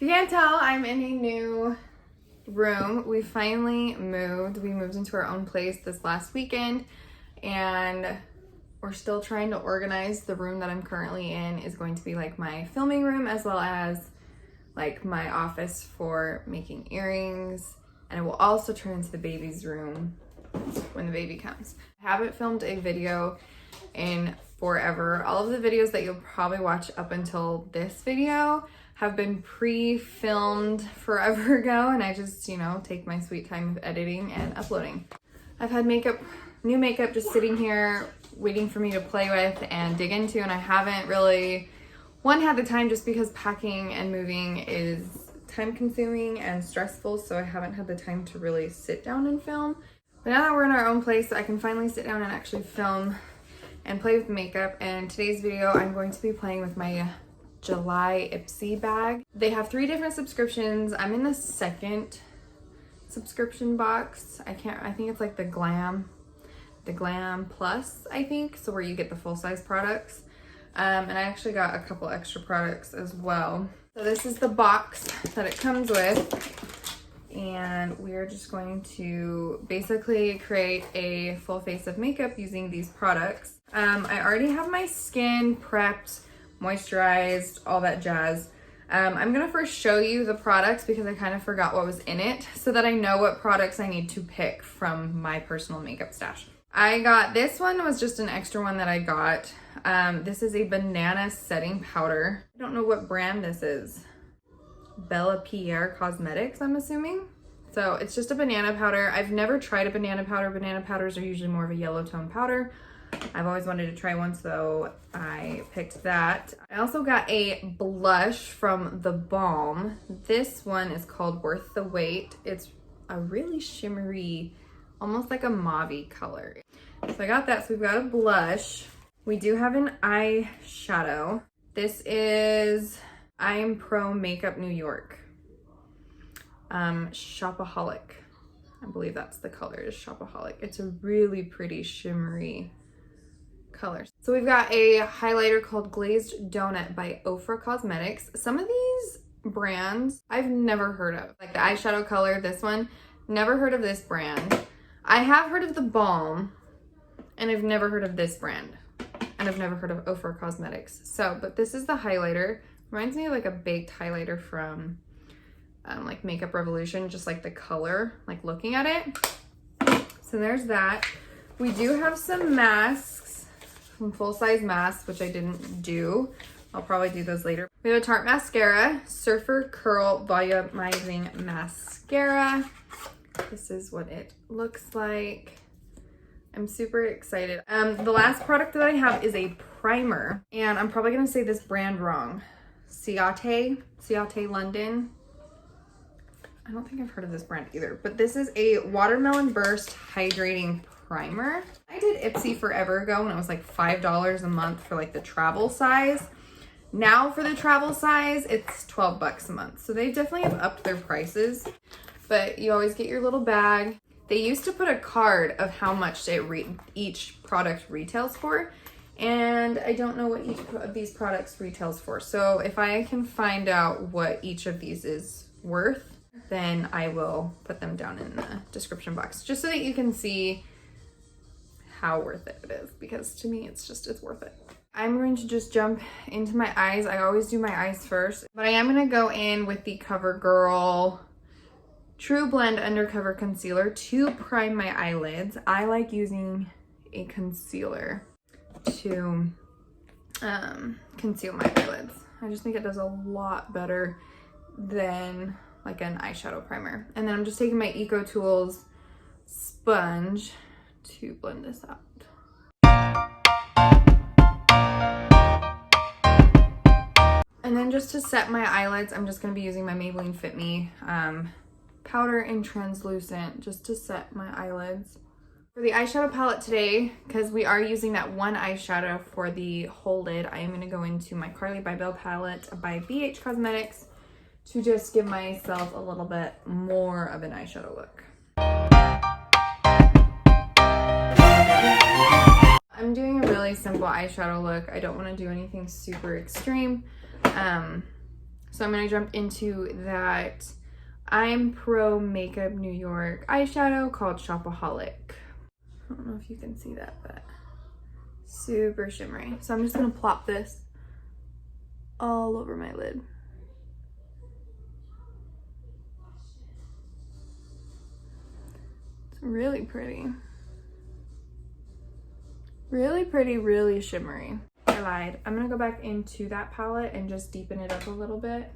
If you can't tell, I'm in a new room. We finally moved. We moved into our own place this last weekend, and we're still trying to organize. The room that I'm currently in is going to be like my filming room, as well as like my office for making earrings, and it will also turn into the baby's room when the baby comes. I haven't filmed a video in forever. All of the videos that you'll probably watch up until this video have been pre-filmed forever ago, and I just, you know, take my sweet time of editing and uploading. I've had new makeup just sitting here waiting for me to play with and dig into, and I haven't really, had the time just because packing and moving is time consuming and stressful, so I haven't had the time to really sit down and film. But now that we're in our own place, I can finally sit down and actually film and play with makeup. And in today's video, I'm going to be playing with my July Ipsy bag. They have 3 different subscriptions. I'm in the second subscription box. I think it's like the Glam Plus, I think. So where you get the full-size products. And I actually got a couple extra products as well. So this is the box that it comes with. And we're just going to basically create a full face of makeup using these products. I already have my skin prepped, moisturized, all that jazz. I'm gonna first show you the products because I kind of forgot what was in it, so that I know what products I need to pick from my personal makeup stash. I got this one, was just an extra one that I got. This is a banana setting powder. I don't know what brand this is. Bellápierre Cosmetics, I'm assuming. So it's just a banana powder. I've never tried a banana powder. Banana powders are usually more of a yellow tone powder. I've always wanted to try one, so I picked that. I also got a blush from The Balm. This one is called Worth the Wait. It's a really shimmery, almost like a mauve-y color. So I got that. So we've got a blush. We do have an eyeshadow. This is I'm Pro Makeup New York. Shopaholic. I believe that's the color, is Shopaholic. It's a really pretty shimmery color. So we've got a highlighter called Glazed Donut by Ofra Cosmetics. Some of these brands I've never heard of. Like the eyeshadow color, this one, never heard of this brand. I have heard of The Balm, and I've never heard of this brand. And I've never heard of Ofra Cosmetics. So, but this is the highlighter. Reminds me of like a baked highlighter from like Makeup Revolution, just like the color, like looking at it. So there's that. We do have some masks, some full-size masks, which I didn't do. I'll probably do those later. We have a Tarte mascara, Surfer Curl Volumizing Mascara. This is what it looks like. I'm super excited. The last product that I have is a primer, and I'm probably gonna say this brand wrong. Ciaté London. I don't think I've heard of this brand either, but this is a Watermelon Burst Hydrating Primer. I did Ipsy forever ago when it was like $5 a month for like the travel size. Now for the travel size, it's 12 bucks a month. So they definitely have upped their prices, but you always get your little bag. They used to put a card of how much each product retails for, and I don't know what each of these products retails for. So if I can find out what each of these is worth, then I will put them down in the description box, just so that you can see how worth it is, because to me, it's worth it. I'm going to just jump into my eyes. I always do my eyes first, but I am gonna go in with the CoverGirl True Blend Undercover Concealer to prime my eyelids. I like using a concealer to conceal my eyelids. I just think it does a lot better than like an eyeshadow primer. And then I'm just taking my Eco Tools sponge to blend this out. And then just to set my eyelids, I'm just gonna be using my Maybelline Fit Me powder in translucent just to set my eyelids. For the eyeshadow palette today, because we are using that one eyeshadow for the whole lid, I am gonna go into my Carly by Belle palette by BH Cosmetics to just give myself a little bit more of an eyeshadow look. I'm doing a really simple eyeshadow look. I don't want to do anything super extreme. So I'm gonna jump into that I'm Pro Makeup New York eyeshadow called Shopaholic. I don't know if you can see that, but super shimmery. So I'm just gonna plop this all over my lid. It's really pretty. Really pretty, really shimmery. I lied. I'm gonna go back into that palette and just deepen it up a little bit.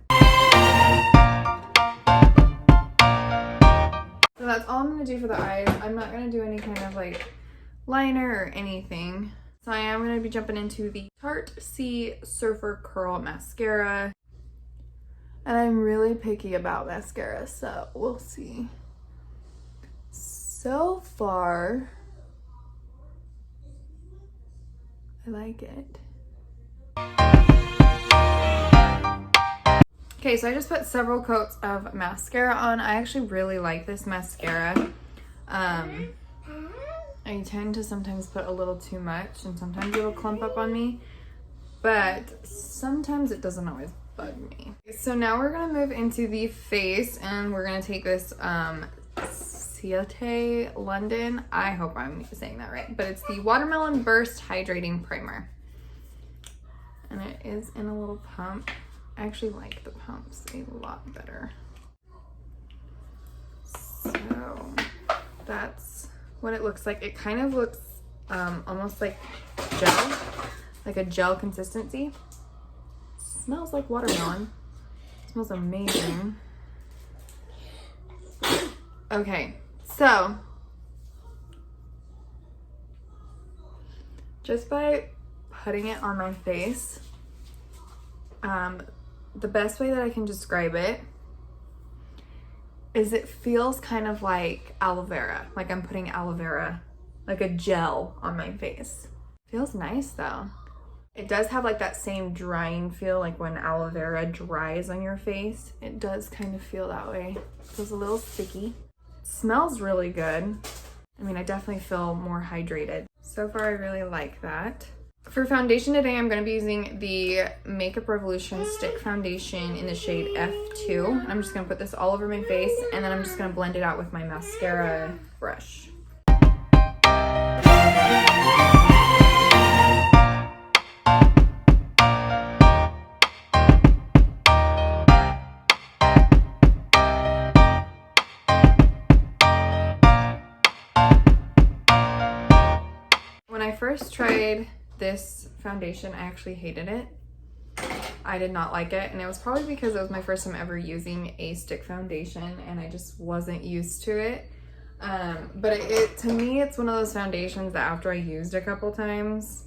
So that's all I'm gonna do for the eyes. I'm not gonna do any kind of like liner or anything. So I am gonna be jumping into the Tarte C Surfer Curl Mascara. And I'm really picky about mascara, so we'll see. So far, I like it. Okay, so I just put several coats of mascara on. I actually really like this mascara. I tend to sometimes put a little too much and sometimes it'll clump up on me, but sometimes it doesn't always bug me. So now we're gonna move into the face and we're gonna take this Ciaté London. I hope I'm saying that right, but it's the Watermelon Burst Hydrating Primer. And it is in a little pump. I actually like the pumps a lot better. So that's what it looks like. It kind of looks almost like gel, like a gel consistency. Smells like watermelon. It smells amazing. Okay, so just by putting it on my face, the best way that I can describe it is it feels kind of like aloe vera, like I'm putting aloe vera, like a gel on my face. Feels nice though. It does have like that same drying feel, like when aloe vera dries on your face. It does kind of feel that way. It feels a little sticky. It smells really good. I mean, I definitely feel more hydrated. So far, I really like that. For foundation today, I'm going to be using the Makeup Revolution Stick Foundation in the shade F2. I'm just going to put this all over my face, and then I'm just going to blend it out with my mascara brush. When I first tried this foundation, I actually hated it. I did not like it, and it was probably because it was my first time ever using a stick foundation and I just wasn't used to it. But to me, it's one of those foundations that after I used a couple times,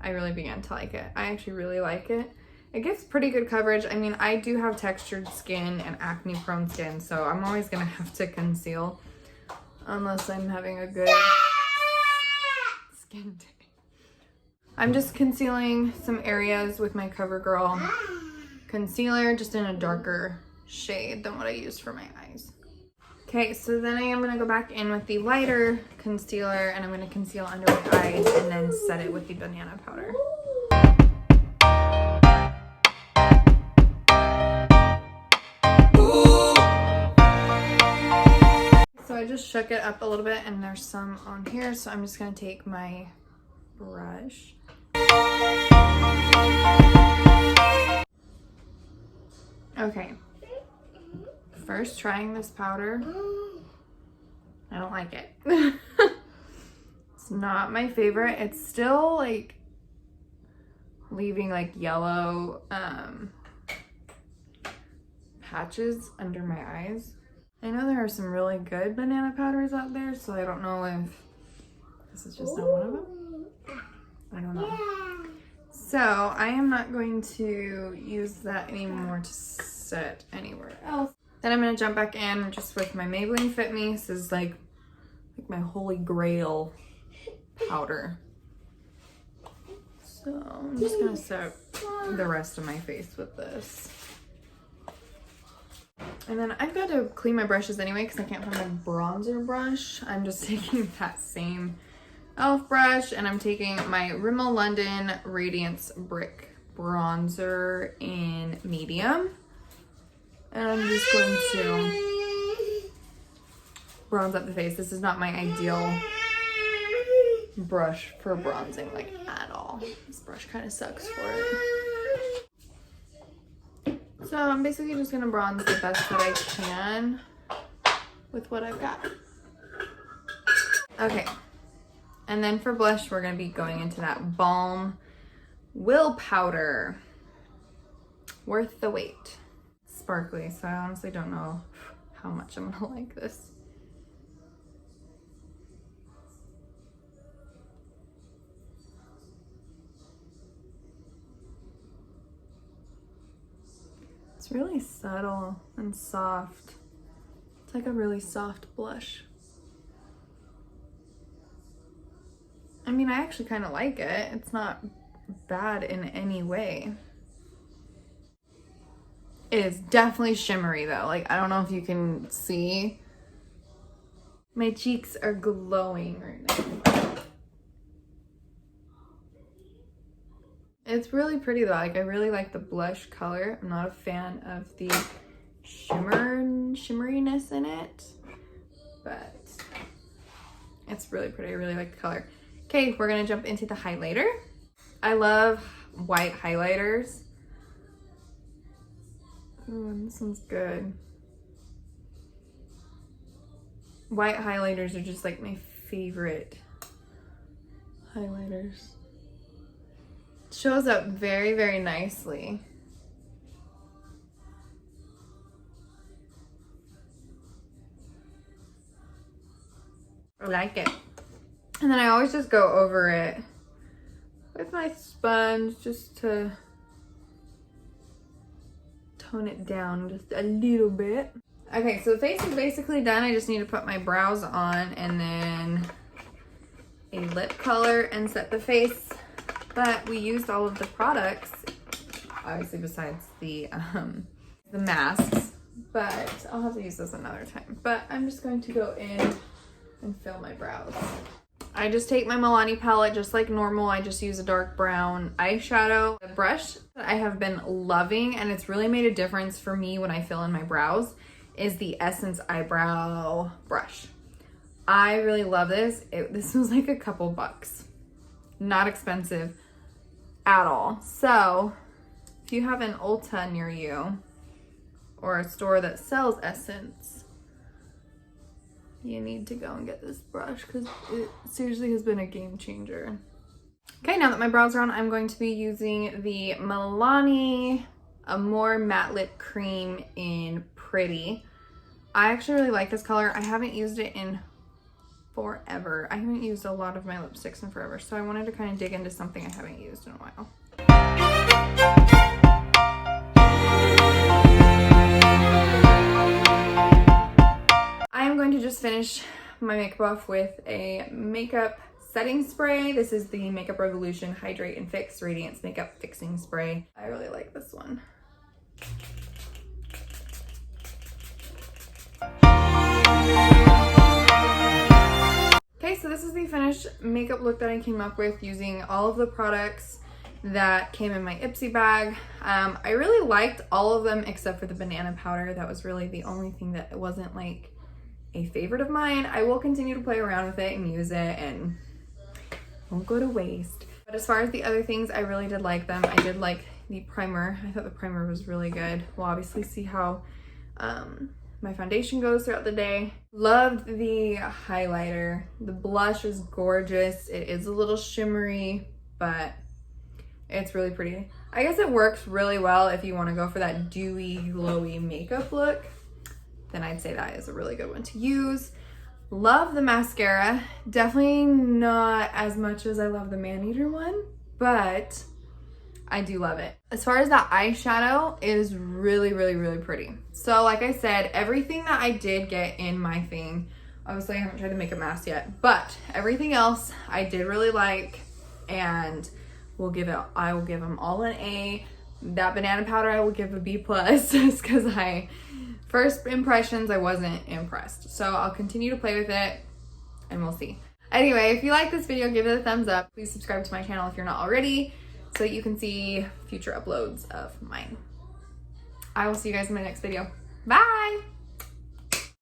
I really began to like it. I actually really like it. It gives pretty good coverage. I mean, I do have textured skin and acne prone skin, so I'm always gonna have to conceal unless I'm having a good skin day. I'm just concealing some areas with my CoverGirl concealer, just in a darker shade than what I used for my eyes. Okay, so then I am going to go back in with the lighter concealer and I'm going to conceal under my eyes and then set it with the banana powder. So I just shook it up a little bit and there's some on here, so I'm just going to take my brush. Okay, first trying this powder. I don't like it. It's not my favorite. It's still like leaving like yellow patches under my eyes. I know there are some really good banana powders out there, so I don't know if this is just not one of them. I don't know. So I am not going to use that anymore to set anywhere else. Then I'm going to jump back in just with my Maybelline Fit Me. This is like my holy grail powder. So I'm just going to set the rest of my face with this. And then I've got to clean my brushes anyway because I can't find my bronzer brush. I'm just taking that same e.l.f. brush and I'm taking my Rimmel London Radiance Brick Bronzer in medium. And I'm just going to bronze up the face. This is not my ideal brush for bronzing, like, at all. This brush kind of sucks for it. So I'm basically just gonna bronze the best that I can with what I've got. Okay, and then for blush, we're gonna be going into that Balm Will Powder. Worth the wait. Sparkly, so I honestly don't know how much I'm gonna like this. It's really subtle and soft. It's like a really soft blush. I mean, I actually kind of like it. It's not bad in any way. It is definitely shimmery though. Like, I don't know if you can see. My cheeks are glowing right now. It's really pretty though. Like, I really like the blush color. I'm not a fan of the shimmeriness in it, but it's really pretty. I really like the color. Okay, we're gonna jump into the highlighter. I love white highlighters. Ooh, this one's good. White highlighters are just like my favorite highlighters. It shows up very, very nicely. I like it. And then I always just go over it with my sponge just to tone it down just a little bit. Okay, so the face is basically done. I just need to put my brows on and then a lip color and set the face. But we used all of the products, obviously besides the masks, but I'll have to use those another time. But I'm just going to go in and fill my brows. I just take my Milani palette just like normal. I just use a dark brown eyeshadow. The brush that I have been loving, and it's really made a difference for me when I fill in my brows, is the Essence Eyebrow Brush. I really love this. This was like a couple bucks. Not expensive at all. So if you have an Ulta near you or a store that sells Essence, you need to go and get this brush because it seriously has been a game changer. Okay, now that my brows are on, I'm going to be using the Milani Amore Matte Lip Cream in Pretty. I actually really like this color. I haven't used it in forever. I haven't used a lot of my lipsticks in forever, so I wanted to kind of dig into something I haven't used in a while. I am going to just finish my makeup off with a makeup setting spray. This is the Makeup Revolution Hydrate and Fix Radiance Makeup Fixing Spray. I really like this one. Okay, so this is the finished makeup look that I came up with using all of the products that came in my Ipsy bag. I really liked all of them except for the banana powder. That was really the only thing that wasn't like a favorite of mine. I will continue to play around with it and use it and won't go to waste. But as far as the other things, I really did like them. I did like the primer. I thought the primer was really good. We'll obviously see how my foundation goes throughout the day. Loved the highlighter. The blush is gorgeous. It is a little shimmery, but it's really pretty. I guess it works really well if you want to go for that dewy, glowy makeup look. Then I'd say that is a really good one to use. Love the mascara. Definitely not as much as I love the Maneater one, but I do love it. As far as that eyeshadow, it is really, really, really pretty. So like I said, everything that I did get in my thing, obviously I haven't tried the makeup mask yet, but everything else I did really like, and I will give them all an A. That banana powder I will give a B+, just because first impressions, I wasn't impressed. So I'll continue to play with it and we'll see. Anyway, if you like this video, give it a thumbs up. Please subscribe to my channel if you're not already, so that you can see future uploads of mine. I will see you guys in my next video. Bye!